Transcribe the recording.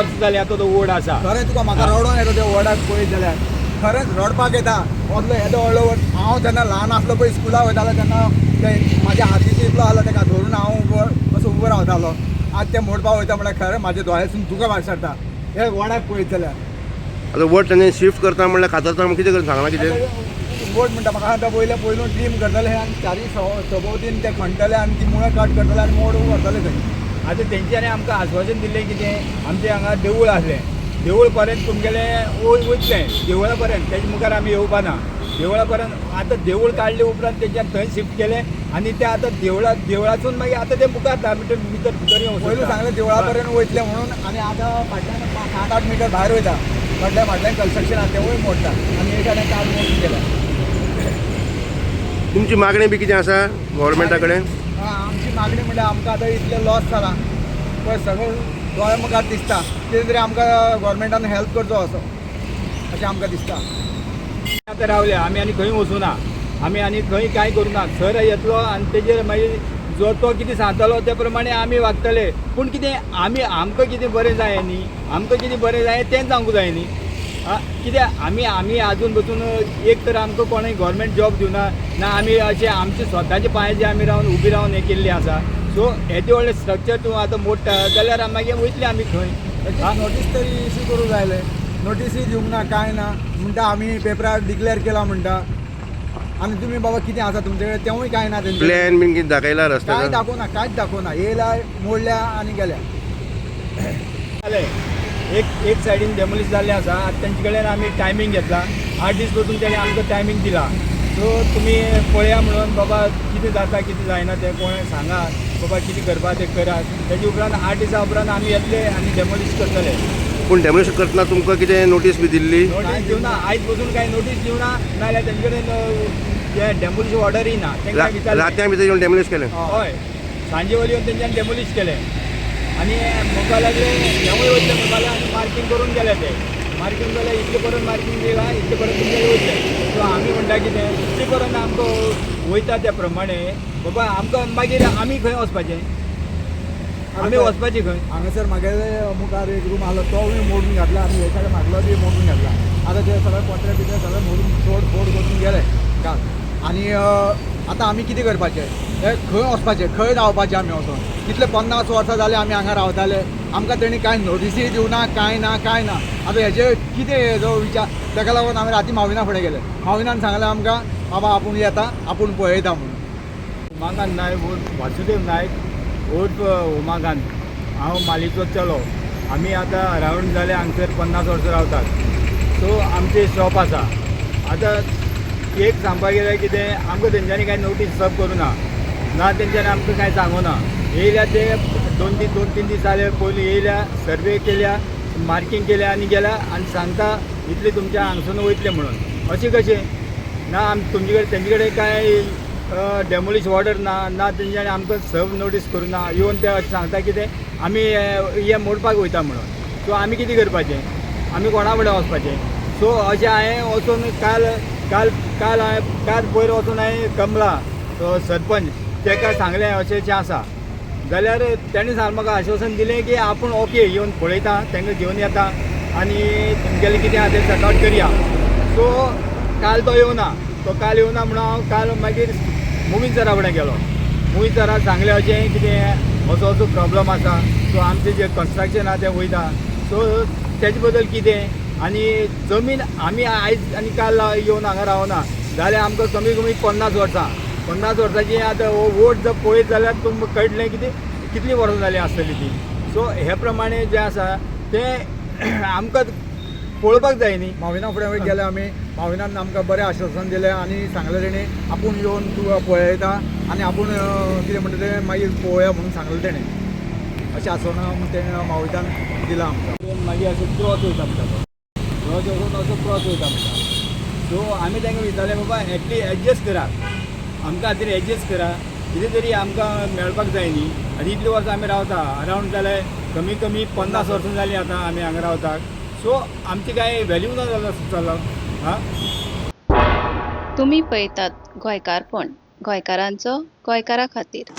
वर्स जाली आतां तो वड आसा. खरें तुका म्हाका रडोन येता त्या वडाक पळयत जाल्यार खरेंच रडपाक येता. असलो येदो व्हडलो वड. हांव जेन्ना ल्हान आसलो पळय स्कुलाक वयतालो तेन्ना ते म्हाज्या हातीचो इतलो आसलो तेका धरून हांव असो उबो रावतालो. आज ते मोडपाक वयता म्हळ्यार खरें म्हाज्या दोळ्यासून तुका भायर सरता हे वडाक पळयत जाल्यार. आतां वड तेन्ना शिफ्ट करता म्हणल्यार खातर कितें करता सांगला कितें वड म्हणटा म्हाका आतां पयलून ट्रीम करतले आनी चारी सभोवतीन ते खणटले आनी ती मुळां कट करतले आनी मोड व्हरतले थंय. आतां तेंच्यांनी आमकां आश्वासन दिल्लें कितें आमचें हांगा देवूळ आसलें. देवूळ पर्यंत तुमगेलें वयतलें देवळा पर्यंत तेजे मुखार आमी येवपा ना. देवळा पर्यंत आतां देवूळ काडले उपरांत तेंच्यान थंय शिफ्ट केलें आनी ते आतां देवळासून मागीर आतां ते मुखार 10 मिटर भितर येवं पयलू सांगलें देवळा पर्यंत वयतले म्हणून आनी आतां फाटल्यान 7-8 मिटर भायर वयता. फाटल्यान कन्स्ट्रक्शन आसा तेवूय मोडटा आनी एक आनी काम मोडून केला. तुमची मागणी बी कितें आसा गव्हर्मेंटा कडेन आमची मागणी म्हणल्यार आमकां आतां इतलें लॉस जाला पळय सगळें दोळे मुखार दिसता कितें तरी आमकां गव्हर्मेंटान हेल्प करचो असो अशें आमकां दिसता. आतां रावले आमी आनी खंय वचूं ना. आमी आनी खंय कांय करूं ना. सर येतलो आनी तेजेर मागीर जो तो कितें सांगतलो ते प्रमाणे आमी वागतले. पूण कितें आमकां कितें बरें जाय न्ही आमकां कितें बरें जाय तेंच सांगूंक जाय न्ही. कित्याक आमी आजून बसून एक तर आमकां कोणें गव्हर्मेंट जॉब दिवना ना आमी अशें आमचे स्वताचे पांयाचेर आमी रावन उबी रावन हें केल्ली आसा. सो येदें व्हडलें स्ट्रक्चर तूं आतां मोडटा जाल्यार मागीर वयतले आमी खंय. नोटीस तरी इश्यू करूं जायले. नोटीसूय दिवंक ना कांय ना म्हणटा आमी पेपरार डिक्लेअर केला म्हणटा आनी तुमी बाबा कितें आसा तुमचे कडेन तेवूय कांय ना. प्लॅन बीन कितें दाखयला कांय रस्त्याक दाखोवना कांयच दाखोवना. येयला मोडल्या आनी गेल्या. एक सायडीन डेमोलिश जाल्लें आसा. आतां तेंचे कडेन आमी टायमींग घेतला. 8 दीस बसून तेणें आमकां टायमींग दिला. सो तुमी पळया म्हणून बाबा कितें जाता कितें जायना तें कोणें सांगात बाबा कितें करपा तें करात. तेजे उपरांत 8 दिसा उपरांत आमी येतले आनी डेमोलिश करतले. पूण डेमोलिश करतना तुमकां कितें नोटीस बी दिल्ली नोटीस दिवना. आयज बसून कांय नोटीस दिवना नाजाल्यार तेंचे कडेन जे डेमोलिश ऑर्डरय ना. तेंकां विचारलें रात्या भितर येवन डेमोलिश केलें. हय सांजे वयली येवन तेंच्यान डेमोलिश केलें आनी म्हाका लागलें हेंवूय वयतलें म्हणपाक लागलें आनी मार्कींग करून गेले ते. मार्कींग जाल्यार इतले पर्यंत मार्कींग दिला इतले पर्यंत तुमगेले वयतले. सो आमी म्हणटा कितें इतले पर्यंत आमकां वयता त्या प्रमाणे बाबा आमकां मागीर आमी खंय वचपाचें आमी वचपाचें खंय. हांगासर म्हागेले मुखार एक रूम आसलो तोय मोडून घातला आनी हे कडेन म्हागलो बी मोडून घातला. आतां ते सगळे पत्रे बित्रे सगळे मोडून फोड करून गेले काल. आनी आतां आमी कितें करपाचें हे खंय वचपाचें खंय रावपाचें आमी वचून. कितले 50 वर्सां जाले आमी हांगा रावताले. आमकां तेणी कांय नोटीसूय दिवना कांय ना. आतां हेजे कितें जो विचार ताका लागून आमी राती माविना फुडें गेले. माविनान सांगलें आमकां बाबा आपूण येता आपूण पळयता म्हणून. उमाकांत नायक वासुदेव नायक उर्फ उमाकांत. हांव मालीचो चलो. आमी आतां अरावंड जाले हांगसर 50 वर्सां रावतात. सो आमचे शॉप आसा. आतां एक सांगपाक गेल्यार कितें आमकां तेंच्यांनी कांय नोटीस सर्व करूं ना तेंच्यांनी आमकां कांय सांगूं ना. येयल्या ते 2-3 दीस जाले पयलीं येयल्या सर्वे केल्या मार्कींग केल्या आनी गेल्या आनी सांगता इतले तुमच्या हांगसून वयतले म्हणून. अशें कशें ना तुमचे कडेन तेंचे कडेन कांय डेमोलिश ऑर्डर ना तेंच्यांनी आमकां सर्व नोटीस करूं ना. येवन ते अशें सांगता कितें आमी हे मोडपाक वयता म्हणून. सो आमी कितें करपाचें आमी कोणा फुडें वचपाचें. सो अशें हांवें वचून काल पयर वचून हांवें कमला सरपंच ताका सांगलें अशें आसा जाल्यार तेणें सांगलें म्हाका आश्वासन दिलें की आपूण ओके येवन पळयता तांकां घेवन येता आनी तुमगेलें कितें आसा तें सॉर्ट आवट करया. सो काल तो येवना म्हणून हांव काल मागीर मुवीन सरा फुडें गेलो. मुवीन सराक सांगलें अशें कितें असो प्रॉब्लम आसा. सो आमचें जें कन्स्ट्रक्शन आसा तें वयता. सो तेजे बद्दल कितें आनी जमीन आमी आयज आनी काल येवन हांगा रावना जाल्यार आमकां कमी 50 वर्सांची आतां वोट जर पळयत जाल्यार तुमकां कळटलें कितलीं वर्सां जालीं आसतलीं ती. सो हे प्रमाणे जें आसा तें आमकां पळोवपाक जाय न्ही. माविना फुडें गेले आमी. माविनान आमकां बरें आश्वासन दिलें आनी सांगलें तेणी आपूण येवन तूं पळयता आनी आपूण कितें म्हणटा तें मागीर पळोवया म्हणून सांगलें तेणें. अशें आसोन तेणें मावितान दिलां आमकां. मागीर असो क्रॉस वयता म्हणटा क्रॉस वचून असो क्रॉस वयता म्हणटा. सो आमी तांकां विचारलें बाबा एडजस्ट करात आमकां खातीर एडजस्ट करा कितें तरी आमकां मेळपाक जाय न्ही. आनी इतलीं वर्सां आमी रावता अरावंड जाल्यार कमी 50 वर्सां जालीं आतां आमी हांगा रावतात. सो आमची कांय वेल्यू ना जालो. तुम्ही पळयतात गोंयकारपण गोंयकारांचो गोंयकारा खातीर.